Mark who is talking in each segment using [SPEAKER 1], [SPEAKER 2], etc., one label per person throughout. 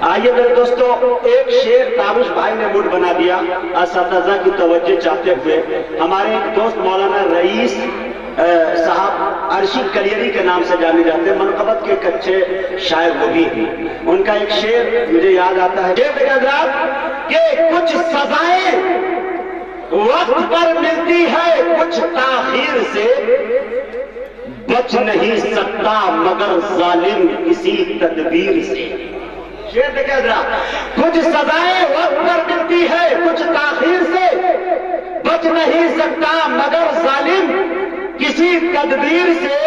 [SPEAKER 1] آئیے میرے دوستو، ایک شعر تابش بھائی نے موڈ بنا دیا اساتذہ کی توجہ چاہتے ہوئے. ہمارے ایک دوست مولانا رئیس صاحب عرشی کلیری کے نام سے جانے جاتے ہیں، منقبت کے کچے شاعر وہ بھی ہیں. ان کا ایک شعر مجھے یاد آتا ہے کہ کچھ سزائیں وقت پر ملتی ہے، کچھ تاخیر سے بچ نہیں سکتا مگر ظالم کسی تدبیر سے. شعر دیکھیں ذرا، کچھ سزائیں وقت پر ملتی ہے، کچھ تاخیر سے بچ نہیں سکتا مگر ظالم کسی تدبیر سے.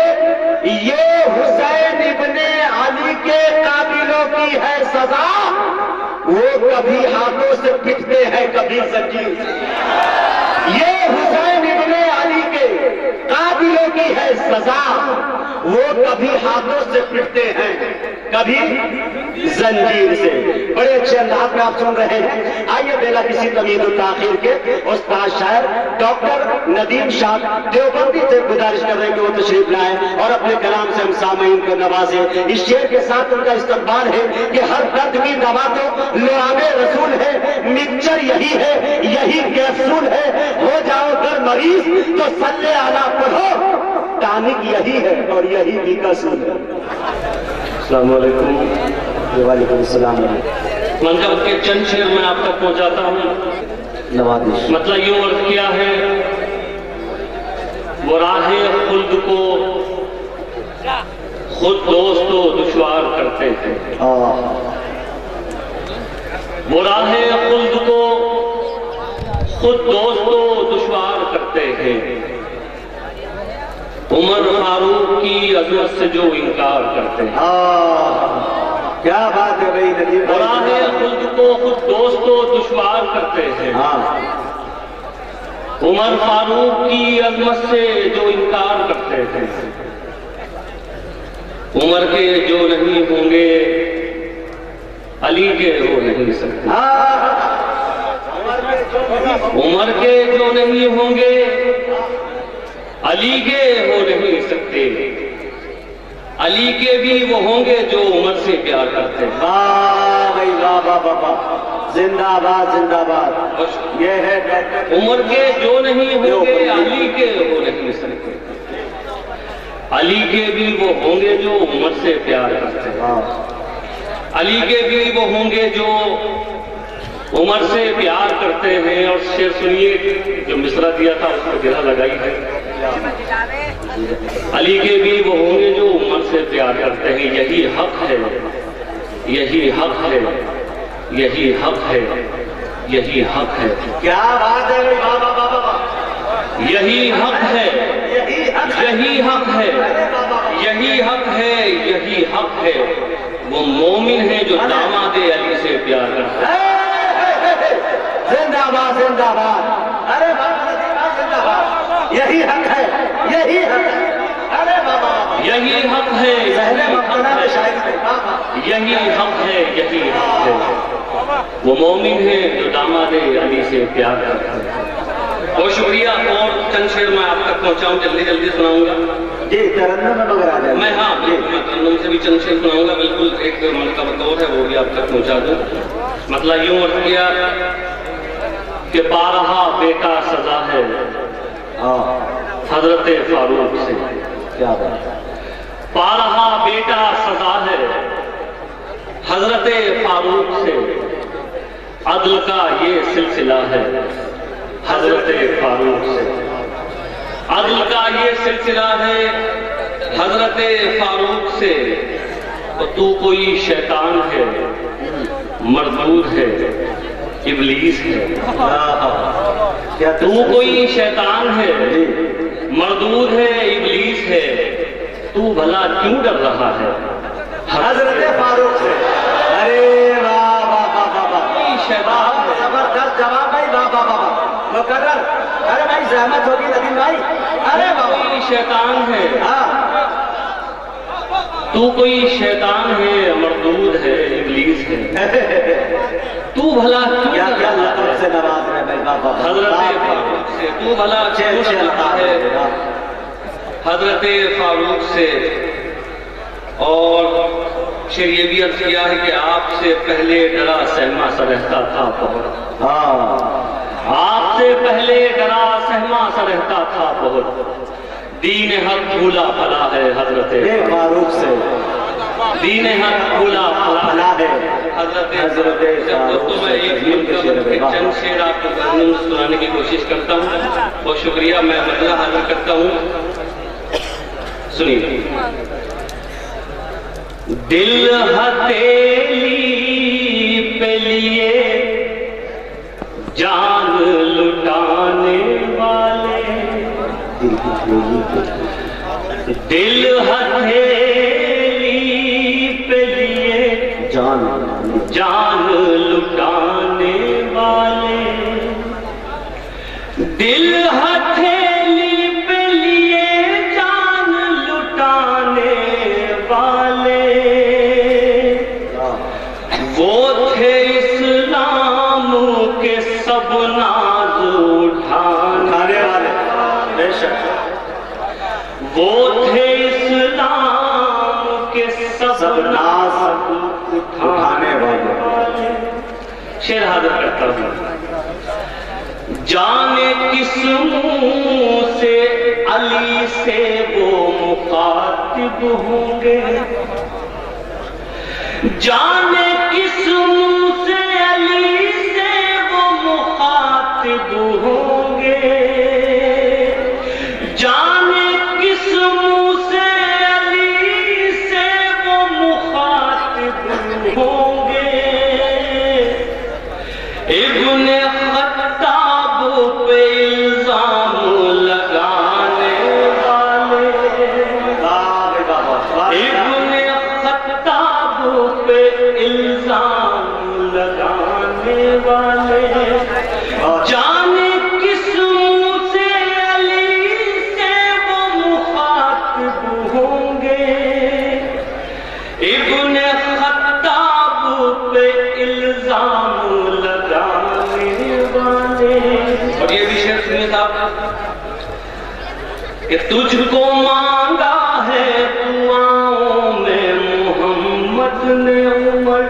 [SPEAKER 1] یہ حسین ابن علی کے قاتلوں کی ہے سزا، وہ کبھی ہاتھوں سے پٹتے ہیں کبھی زنجیر سے. یہ حسین ابن علی کے قاتلوں کی ہے سزا، وہ کبھی ہاتھوں سے پٹتے ہیں کبھی زنجیر سے. بڑے اچھے انداز میں آپ سن رہے ہیں. آئیے بلا کسی تمید و تاخیر کے استاد شاعر ڈاکٹر ندیم شاہ دیوبندی سے گزارش کر رہے ہیں کہ وہ تشریف لائیں اور اپنے کلام سے ہم سامعین کو نوازیں. اس شعر کے ساتھ ان کا استقبال ہے کہ ہر درد کی دوا تو لعاب رسول ہے، مکسچر یہی ہے، یہی کیپسول ہے. ہو جاؤ گر مریض تو صلی اعلیٰ پڑھو، ٹانک یہی ہے اور یہی بھی کسول ہے. السلام علیکم. وعلیکم السلام.
[SPEAKER 2] منقبت کے چند شعر میں آپ تک پہنچاتا ہوں.
[SPEAKER 1] نوازش
[SPEAKER 2] مطلب یوں عرض کیا ہے، وہ راہ خلد کو خود دوست و دشوار کرتے ہیں. وہ راہ خلد کو خود دوست و دشوار کرتے ہیں. عمر فاروق کی عظمت سے جو انکار کرتے ہیں.
[SPEAKER 1] کیا بات ہے بھائی ندیم بھائی.
[SPEAKER 2] راہ خلد کو خود دوست و دشوار کرتے ہیں. عمر فاروق کی عظمت سے جو انکار کرتے ہیں. عمر کے جو نہیں ہوں گے علی کے ہو نہیں سکتے. عمر کے جو نہیں ہوں گے علی کے ہو نہیں سکتے. علی کے بھی وہ ہوں گے جو عمر سے پیار کرتے ہیں.
[SPEAKER 1] واہ بھائی واہ واہ واہ، زندہ باد زندہ باد. یہ ہے
[SPEAKER 2] عمر کے جو نہیں ہوں گے علی کے ہو نہیں سکتے. علی کے بھی وہ ہوں گے جو عمر سے پیار کرتے ہیں. علی کے بھی وہ ہوں گے جو عمر سے پیار کرتے ہیں. اور شعر سنیے جو مصرع دیا تھا اس کو گرہ لگائی ہے. علی کے بھی وہ ہوں گے جو عمر سے پیار کرتے ہیں. یہی حق ہے، یہی حق ہے، یہی حق ہے، یہی حق ہے.
[SPEAKER 1] کیا بات ہے بھائی واہ واہ واہ واہ.
[SPEAKER 2] یہی حق ہے، یہی حق ہے، یہی حق ہے، یہی حق ہے. وہ مومن ہے جو داماد علی سے پیار کرتا ہے.
[SPEAKER 1] زندہ باد زندہ باد. ارے بابا زندہ باد. یہی حق ہے، یہی حق ہے. ارے بابا
[SPEAKER 2] یہی حق ہے، یہی حق ہے، یہی حق ہے، یہی حق ہے. وہ مومن ہے جو داماد علی سے پیار کرتا ہے. بہت شکریہ. اور چند شعر میں آپ تک پہنچاؤں، جلدی جلدی سناؤں گا.
[SPEAKER 1] جی ترنم میں مگر آ جائے.
[SPEAKER 2] میں میں ترنم سے بھی چند شعر سناؤں گا. بالکل ایک منقبت اور ہے، وہ بھی آپ تک پہنچا دوں. مطلب یوں عرض کیا کہ پا رہا بیٹا سزا ہے حضرت فاروق سے.
[SPEAKER 1] کیا بات ہے.
[SPEAKER 2] پا رہا بیٹا سزا ہے حضرت فاروق سے. عدل کا یہ سلسلہ ہے حضرت فاروق سے. عدل کا یہ سلسلہ ہے حضرت فاروق سے. تو کوئی شیطان ہے، مردود ہے، ابلیس ہے. تو کوئی شیطان ہے، مردود ہے، ابلیس ہے. تو بھلا کیوں ڈر رہا ہے
[SPEAKER 1] حضرت فاروق سے. ارے واہ واہ واہ واہ.
[SPEAKER 2] شیطان
[SPEAKER 1] زبردست جواب بھائی. واہ واہ واہ مقرر. ارے بھائی زحمت ہوگی ندیم بھائی. ارے بابا
[SPEAKER 2] کوئی شیطان ہے، تو کوئی شیطان ہے، مردود ہے، ابلیس ہے. تو بھلا
[SPEAKER 1] کیا کیا لقب سے نواز رہے بھائی. بابا
[SPEAKER 2] حضرت فاروق سے تو بھلا کیوں ڈرتا ہے حضرت فاروق سے. اور شعر یہ بھی عرض کیا ہے کہ آپ سے پہلے ڈرا سہما سا رہتا تھا بہت، آپ سے پہلے ڈرا سہما سا رہتا تھا بہت، دین حق بھولا پھلا ہے حضرت
[SPEAKER 1] فاروق سے،
[SPEAKER 2] دین حق بھولا
[SPEAKER 1] پھلا ہے
[SPEAKER 2] حضرت دوستوں میں ایک چند شعر آپ کو سنانے کی کوشش کرتا ہوں، بہت شکریہ، میں مسئلہ حاضر کرتا ہوں، سنیے۔ دل ہتھیلی پہ لیے جان لٹانے والے، دل ہتھیلی پہ لیے جان لٹانے والے، دل ہتھیلی پہ لیے جان لٹانے والے، وہ تھے اسلام کے سب ناز اٹھانے والے،
[SPEAKER 1] بے شک
[SPEAKER 2] وہ تھے اسلام کے سب ناز
[SPEAKER 1] اٹھانے والے۔
[SPEAKER 2] شعر حاضر کرتا ہوں۔ جانے کس منہ سے علی سے وہ مخاطب ہوں گے، جانے کس منہ سے علی سے وہ مخاطب ہوں گے، جانے کس منہ سے علی سے وہ مخاطب ہوں گے، ابن خطاب پہ الزام لگانے والے، ابن خطاب پہ الزام لگانے والے، جانے کس منہ سے علی سے وہ مخاطب ہوں گے، ابن خطاب پہ الزام لگانے والے۔ اور یہ بھی شعر سنیے صاحب کہ تجھ کو مانگا ہے دعاؤں میں محمد نے عمر،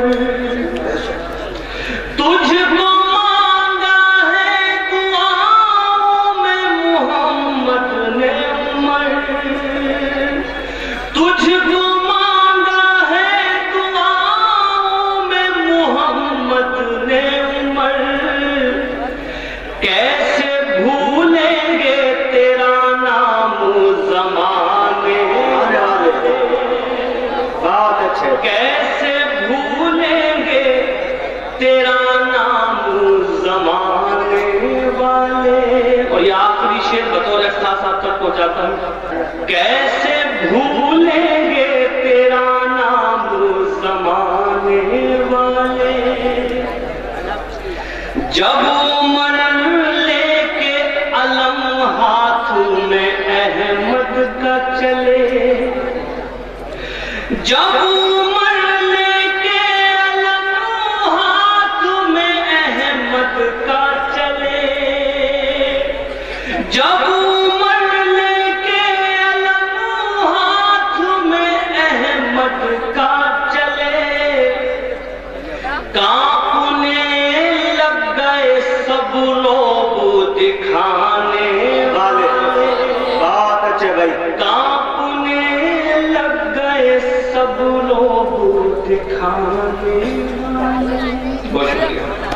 [SPEAKER 2] تجھ کو مانگا ہے دعاؤں میں محمد نے عمر، تجھ کو مانگا ہے دعاؤں میں محمد نے عمر، کیسے بھولیں گے تیرا نام زمانے والے،
[SPEAKER 1] بہت اچھے،
[SPEAKER 2] کیسے بھولیں گے تیرا نام زمانے والے۔ اور یہ آخری شعر بطور احساس آپ تک پہنچاتا ہوں، کیسے بھولیں گے تیرا نام زمانے والے، جب عمر لے کے علم ہاتھ میں احمد کا چلے، جب عمر لے کے علم ہاتھ میں احمد کا چلے، جب عمر لے کے علم ہاتھ میں احمد کا چلے، کانپنے لگ گئے سب لوگ دکھانے والے،
[SPEAKER 1] بہت اچھے بھائی،
[SPEAKER 2] کانپنے لگ گئے سب لوگ دکھانے والے۔ بہت شکریہ۔